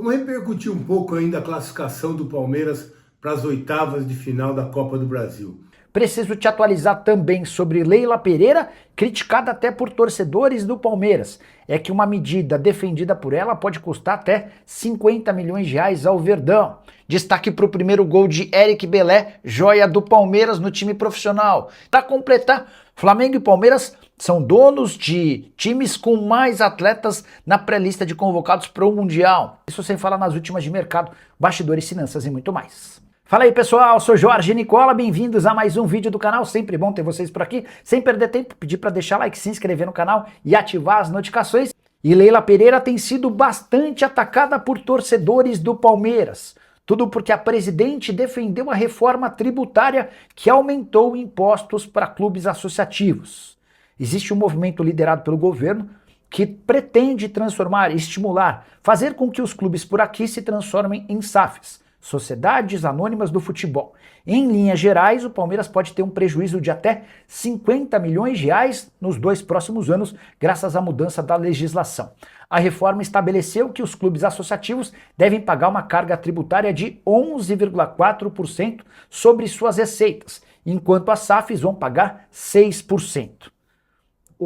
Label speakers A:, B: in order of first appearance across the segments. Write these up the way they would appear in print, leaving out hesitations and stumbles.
A: Vamos repercutir um pouco ainda a classificação do Palmeiras para as oitavas de final da Copa do Brasil.
B: Preciso te atualizar também sobre Leila Pereira, criticada até por torcedores do Palmeiras. É que uma medida defendida por ela pode custar até 50 milhões de reais ao Verdão. Destaque para o primeiro gol de Eric Belé, joia do Palmeiras no time profissional. Para completar, Flamengo e Palmeiras são donos de times com mais atletas na pré-lista de convocados para o Mundial. Isso sem falar nas últimas de mercado, bastidores, finanças e muito mais. Fala aí pessoal, sou Jorge Nicola, bem-vindos a mais um vídeo do canal, sempre bom ter vocês por aqui. Sem perder tempo, pedir para deixar like, se inscrever no canal e ativar as notificações. E Leila Pereira tem sido bastante atacada por torcedores do Palmeiras. Tudo porque a presidente defendeu a reforma tributária que aumentou impostos para clubes associativos. Existe um movimento liderado pelo governo que pretende transformar, estimular, fazer com que os clubes por aqui se transformem em SAFs, Sociedades Anônimas do Futebol. Em linhas gerais, o Palmeiras pode ter um prejuízo de até 50 milhões de reais nos 2 próximos anos, graças à mudança da legislação. A reforma estabeleceu que os clubes associativos devem pagar uma carga tributária de 11,4% sobre suas receitas, enquanto as SAFs vão pagar 6%.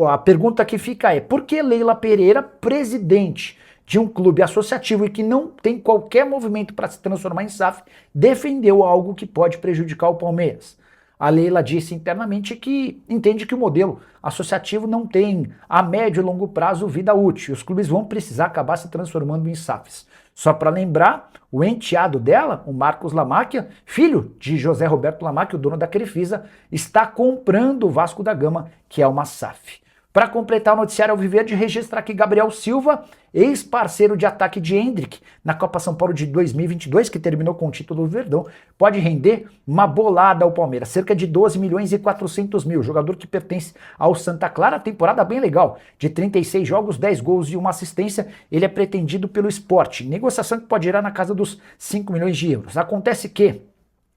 B: A pergunta que fica é, por que Leila Pereira, presidente de um clube associativo e que não tem qualquer movimento para se transformar em SAF, defendeu algo que pode prejudicar o Palmeiras? A Leila disse internamente que entende que o modelo associativo não tem a médio e longo prazo vida útil, e os clubes vão precisar acabar se transformando em SAFs. Só para lembrar, o enteado dela, o Marcos Lamacchia, filho de José Roberto Lamacchia, o dono da Crefisa, está comprando o Vasco da Gama, que é uma SAF. Para completar o noticiário Alviverde, registrar que Gabriel Silva, ex-parceiro de ataque de Hendrick na Copa São Paulo de 2022, que terminou com o título do Verdão, pode render uma bolada ao Palmeiras, cerca de 12 milhões e 400 mil. Jogador que pertence ao Santa Clara, temporada bem legal, de 36 jogos, 10 gols e 1 assistência, ele é pretendido pelo Sport. Negociação que pode girar na casa dos 5 milhões de euros. Acontece que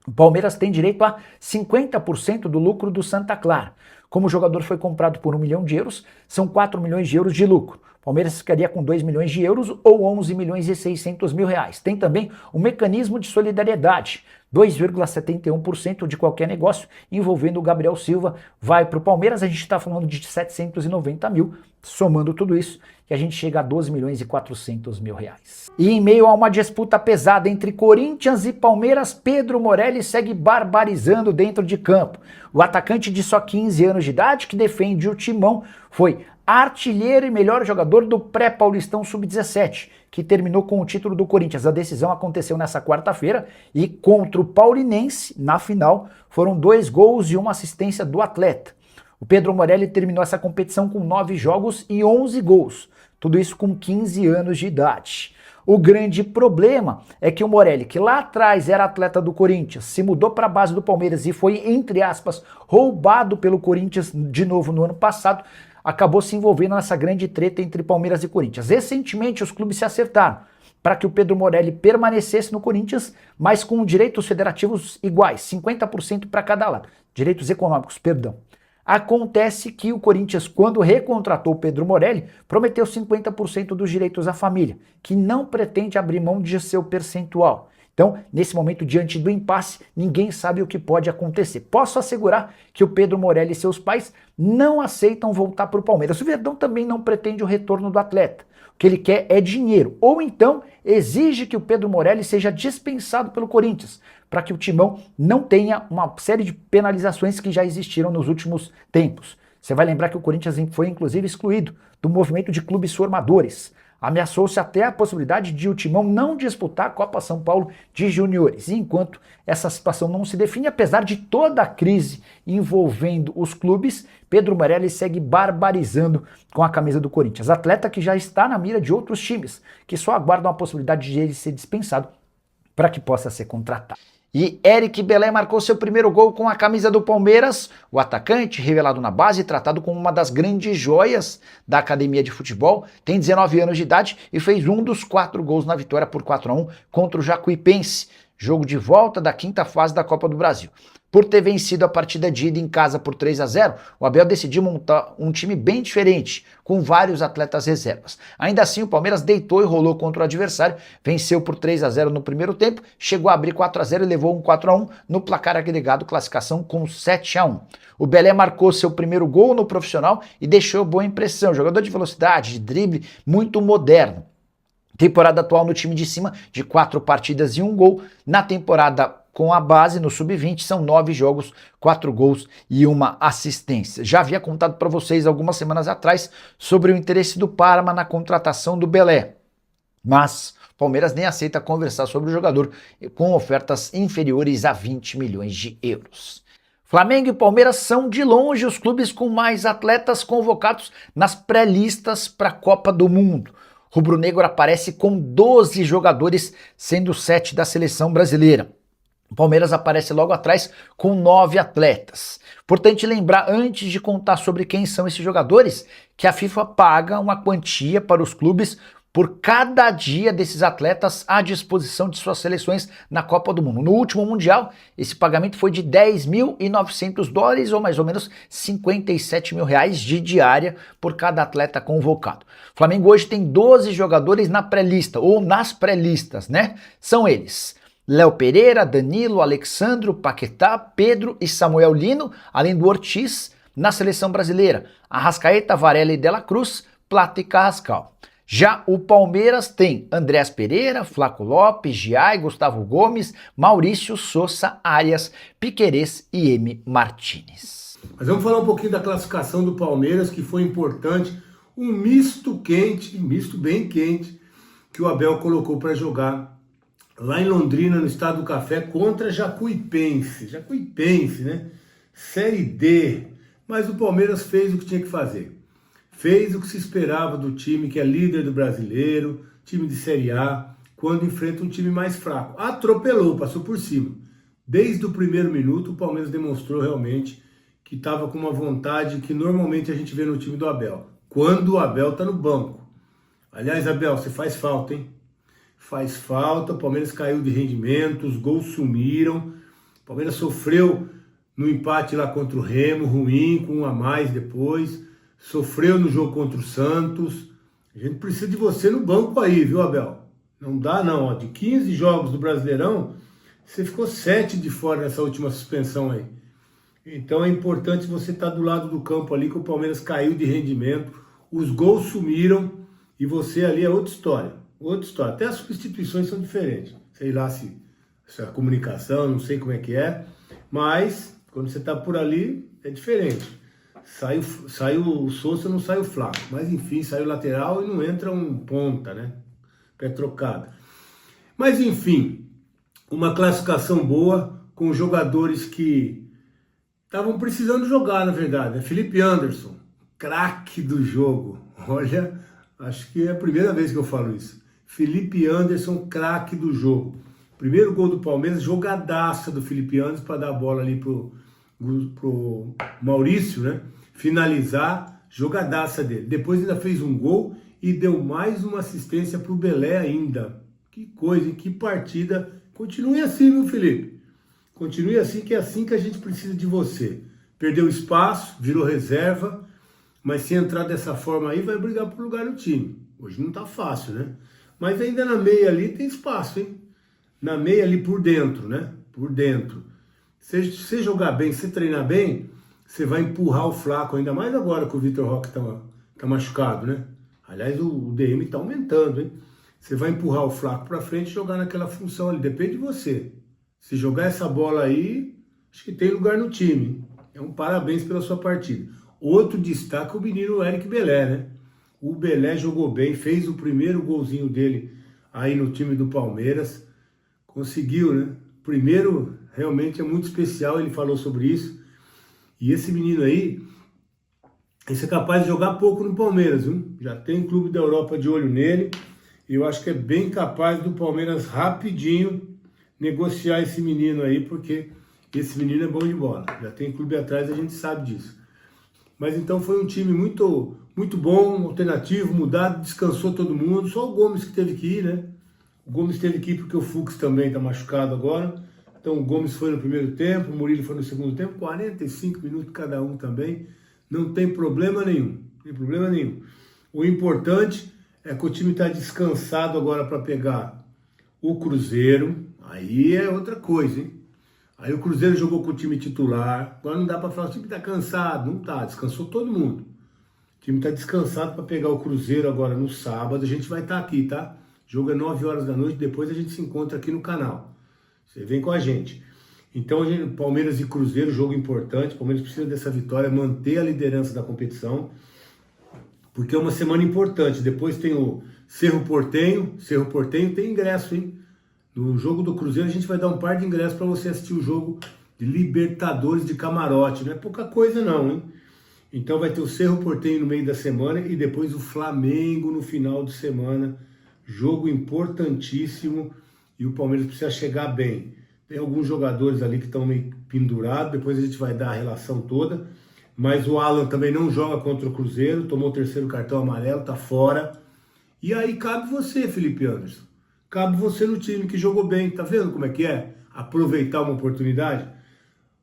B: o Palmeiras tem direito a 50% do lucro do Santa Clara. Como o jogador foi comprado por 1 milhão de euros, são 4 milhões de euros de lucro. O Palmeiras ficaria com 2 milhões de euros ou 11 milhões e 600 mil reais. Tem também um mecanismo de solidariedade. 2,71% de qualquer negócio envolvendo o Gabriel Silva vai para o Palmeiras. A gente está falando de 790 mil, somando tudo isso, que a gente chega a 12 milhões e 400 mil reais. E em meio a uma disputa pesada entre Corinthians e Palmeiras, Pedro Morelli segue barbarizando dentro de campo. O atacante de só 15 anos de idade, que defende o Timão, foi artilheiro e melhor jogador do pré-paulistão sub-17, que terminou com o título do Corinthians. A decisão aconteceu nessa quarta-feira e contra o Paulinense, na final, foram 2 gols e 1 assistência do atleta. O Pedro Morelli terminou essa competição com 9 jogos e 11 gols, tudo isso com 15 anos de idade. O grande problema é que o Morelli, que lá atrás era atleta do Corinthians, se mudou para a base do Palmeiras e foi, entre aspas, roubado pelo Corinthians de novo no ano passado, acabou se envolvendo nessa grande treta entre Palmeiras e Corinthians. Recentemente os clubes se acertaram para que o Pedro Morelli permanecesse no Corinthians, mas com direitos federativos iguais, 50% para cada lado. Direitos econômicos, perdão. Acontece que o Corinthians, quando recontratou o Pedro Morelli, prometeu 50% dos direitos à família, que não pretende abrir mão de seu percentual. Então, nesse momento, diante do impasse, ninguém sabe o que pode acontecer. Posso assegurar que o Pedro Morelli e seus pais não aceitam voltar para o Palmeiras. O Verdão também não pretende o retorno do atleta. O que ele quer é dinheiro. Ou então, exige que o Pedro Morelli seja dispensado pelo Corinthians, para que o Timão não tenha uma série de penalizações que já existiram nos últimos tempos. Você vai lembrar que o Corinthians foi, inclusive, excluído do movimento de clubes formadores. Ameaçou-se até a possibilidade de o Timão não disputar a Copa São Paulo de Juniores. E enquanto essa situação não se define, apesar de toda a crise envolvendo os clubes, Pedro Morelli segue barbarizando com a camisa do Corinthians. Atleta que já está na mira de outros times, que só aguardam a possibilidade de ele ser dispensado para que possa ser contratado. E Eric Belé marcou seu primeiro gol com a camisa do Palmeiras. O atacante, revelado na base, tratado como uma das grandes joias da academia de futebol, tem 19 anos de idade e fez um dos 4 gols na vitória por 4-1 contra o Jacuipense, jogo de volta da 5ª fase da Copa do Brasil. Por ter vencido a partida de ida em casa por 3-0, o Abel decidiu montar um time bem diferente, com vários atletas reservas. Ainda assim, o Palmeiras deitou e rolou contra o adversário, venceu por 3-0 no primeiro tempo, chegou a abrir 4-0 e levou um 4-1 no placar agregado, classificação com 7-1. O Belé marcou seu primeiro gol no profissional e deixou boa impressão, jogador de velocidade, de drible, muito moderno. Temporada atual no time de cima, de 4 partidas e 1 gol. Na temporada com a base, no sub-20, são 9 jogos, 4 gols e 1 assistência. Já havia contado para vocês algumas semanas atrás sobre o interesse do Parma na contratação do Belé. Mas o Palmeiras nem aceita conversar sobre o jogador com ofertas inferiores a 20 milhões de euros. Flamengo e Palmeiras são de longe os clubes com mais atletas convocados nas pré-listas para a Copa do Mundo. Rubro-negro aparece com 12 jogadores, sendo 7 da seleção brasileira. O Palmeiras aparece logo atrás com 9 atletas. Importante lembrar, antes de contar sobre quem são esses jogadores, que a FIFA paga uma quantia para os clubes por cada dia desses atletas à disposição de suas seleções na Copa do Mundo. No último Mundial, esse pagamento foi de $10.900, ou mais ou menos 57 mil reais de diária por cada atleta convocado. O Flamengo hoje tem 12 jogadores na pré-lista, ou nas pré-listas, né? São eles: Léo Pereira, Danilo, Alexandro, Paquetá, Pedro e Samuel Lino, além do Ortiz na seleção brasileira, Arrascaeta, Varela e De La Cruz, Plata e Carrascal. Já o Palmeiras tem Andrés Pereira, Flaco Lopes, Giai, Gustavo Gomes, Maurício Sousa, Arias, Piquerez e M. Martínez.
A: Mas vamos falar um pouquinho da classificação do Palmeiras, que foi importante. Um misto quente, misto bem quente, que o Abel colocou para jogar lá em Londrina, no Estádio do Café, contra Jacuipense. Jacuipense, né? Série D. Mas o Palmeiras fez o que tinha que fazer. Fez o que se esperava do time que é líder do brasileiro, time de Série A, quando enfrenta um time mais fraco. Atropelou, passou por cima. Desde o primeiro minuto, o Palmeiras demonstrou realmente que estava com uma vontade que normalmente a gente vê no time do Abel. Quando o Abel está no banco. Aliás, Abel, você faz falta, hein? Faz falta, o Palmeiras caiu de rendimento, os gols sumiram. O Palmeiras sofreu no empate lá contra o Remo, ruim, com 1 a mais depois. Sofreu no jogo contra o Santos. A gente precisa de você no banco aí, viu, Abel? Não dá não, ó. De 15 jogos do Brasileirão, você ficou 7 de fora nessa última suspensão aí. Então é importante você estar do lado do campo ali, que o Palmeiras caiu de rendimento, os gols sumiram e você ali é outra história. Outra história. Até as substituições são diferentes. Sei lá se é a comunicação, não sei como é que é, mas quando você está por ali é diferente. Saiu o Sousa, não sai o Flaco. Mas enfim, saiu o lateral e não entra um ponta, né? Pé trocado. Mas enfim, uma classificação boa com jogadores que estavam precisando jogar, na verdade. Felipe Anderson, craque do jogo. Olha, acho que é a primeira vez que eu falo isso. Felipe Anderson, craque do jogo. Primeiro gol do Palmeiras, jogadaça do Felipe Anderson para dar a bola ali pro Maurício, né? Finalizar, jogadaça dele. Depois ainda fez um gol e deu mais uma assistência pro Belé ainda. Que coisa, hein? Que partida. Continue assim, meu Felipe. Continue assim, que é assim que a gente precisa de você. Perdeu espaço, virou reserva, mas se entrar dessa forma aí, vai brigar por lugar no time. Hoje não tá fácil, né? Mas ainda na meia ali tem espaço, hein? Na meia ali por dentro, né? Por dentro. Se você jogar bem, se treinar bem, você vai empurrar o Flaco, ainda mais agora que o Vitor Roque tá machucado, né? Aliás, o DM tá aumentando, hein? Você vai empurrar o Flaco para frente e jogar naquela função ali, depende de você. Se jogar essa bola aí, acho que tem lugar no time, hein? É um parabéns pela sua partida. Outro destaque é o menino Eric Belé, né? O Belé jogou bem, fez o primeiro golzinho dele aí no time do Palmeiras. Conseguiu, né? Primeiro, realmente é muito especial, ele falou sobre isso. E esse menino aí, esse é capaz de jogar pouco no Palmeiras, viu? Já tem clube da Europa de olho nele. E eu acho que é bem capaz do Palmeiras rapidinho negociar esse menino aí, porque esse menino é bom de bola. Já tem clube atrás, a gente sabe disso. Mas então foi um time muito bom, alternativo, mudado, descansou todo mundo. Só o Gomes que teve que ir, né? O Gomes teve que ir porque o Fux também tá machucado agora. Então o Gomes foi no primeiro tempo, o Murilo foi no segundo tempo, 45 minutos cada um também. Não tem problema nenhum, não tem problema nenhum. O importante é que o time está descansado agora para pegar o Cruzeiro. Aí é outra coisa, hein? Aí o Cruzeiro jogou com o time titular. Agora não dá para falar, o time está cansado. Não tá, descansou todo mundo. O time está descansado para pegar o Cruzeiro agora no sábado. A gente vai estar aqui, tá? O jogo é 9 horas da noite, depois a gente se encontra aqui no canal. Você vem com a gente. Então, Palmeiras e Cruzeiro, jogo importante. O Palmeiras precisa dessa vitória, manter a liderança da competição, porque é uma semana importante. Depois tem o Cerro Porteño. Cerro Porteño tem ingresso, hein? No jogo do Cruzeiro a gente vai dar um par de ingressos para você assistir o jogo de Libertadores de camarote. Não é pouca coisa não, hein? Então vai ter o Cerro Porteño no meio da semana e depois o Flamengo no final de semana. Jogo importantíssimo e o Palmeiras precisa chegar bem. Tem alguns jogadores ali que estão meio pendurados, depois a gente vai dar a relação toda. Mas o Alan também não joga contra o Cruzeiro, tomou o terceiro cartão amarelo, tá fora. E aí cabe você, Felipe Anderson. Cabe você no time que jogou bem, tá vendo como é que é? Aproveitar uma oportunidade.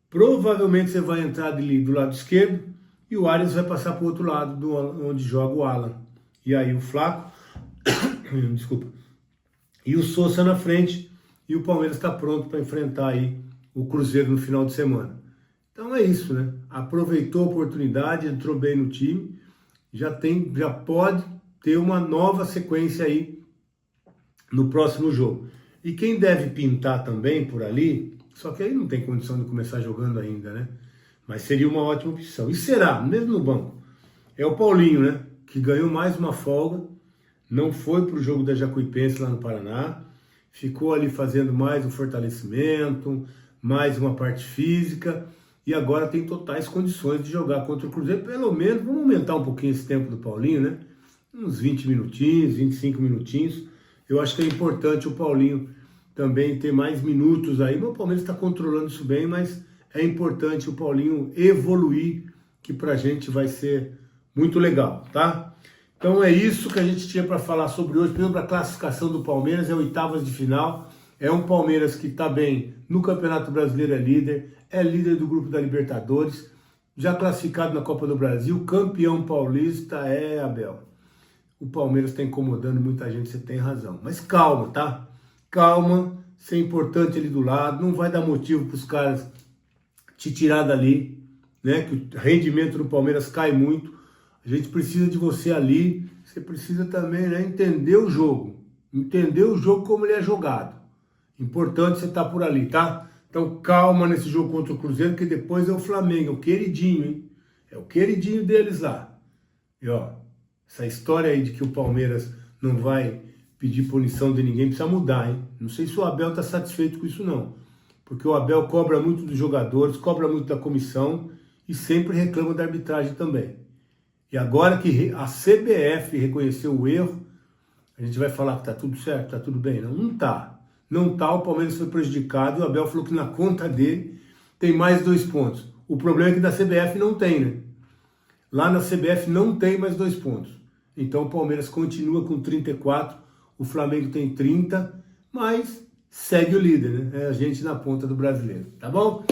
A: Provavelmente você vai entrar do lado esquerdo e o Arias vai passar para o outro lado, onde joga o Alan. E aí o Flaco, desculpa, e o Sousa na frente, e o Palmeiras está pronto para enfrentar aí o Cruzeiro no final de semana. Então é isso, né? Aproveitou a oportunidade, entrou bem no time, já pode ter uma nova sequência aí no próximo jogo. E quem deve pintar também por ali, só que aí não tem condição de começar jogando ainda, né? Mas seria uma ótima opção. E será, mesmo no banco, é o Paulinho, né? Que ganhou mais uma folga, não foi para o jogo da Jacuipense lá no Paraná, ficou ali fazendo mais um fortalecimento, mais uma parte física, e agora tem totais condições de jogar contra o Cruzeiro. Pelo menos, vamos aumentar um pouquinho esse tempo do Paulinho, né? Uns 20 minutinhos, 25 minutinhos. Eu acho que é importante o Paulinho também ter mais minutos aí. O Palmeiras está controlando isso bem, mas é importante o Paulinho evoluir, que pra gente vai ser muito legal, tá? Então é isso que a gente tinha para falar sobre hoje. Primeiro, a classificação do Palmeiras, é oitavas de final. É um Palmeiras que está bem no Campeonato Brasileiro, é líder do grupo da Libertadores, já classificado na Copa do Brasil, campeão paulista, Abel. O Palmeiras está incomodando muita gente, você tem razão. Mas calma, tá? Calma, isso é importante ali do lado, não vai dar motivo para os caras te tirar dali, né? Que o rendimento do Palmeiras cai muito. A gente precisa de você ali, você precisa também, né, entender o jogo como ele é jogado. Importante você estar por ali, tá? Então calma nesse jogo contra o Cruzeiro, que depois é o Flamengo, é o queridinho, hein? É o queridinho deles lá. E ó, essa história aí de que o Palmeiras não vai pedir punição de ninguém precisa mudar, hein? Não sei se o Abel está satisfeito com isso não, porque o Abel cobra muito dos jogadores, cobra muito da comissão e sempre reclama da arbitragem também. E agora que a CBF reconheceu o erro, a gente vai falar que está tudo certo, está tudo bem? Não, não tá. Não tá, o Palmeiras foi prejudicado e o Abel falou que na conta dele tem mais 2 pontos. O problema é que da CBF não tem, né? Lá na CBF não tem mais 2 pontos. Então o Palmeiras continua com 34, o Flamengo tem 30, mas segue o líder, né? É a gente na ponta do brasileiro, tá bom?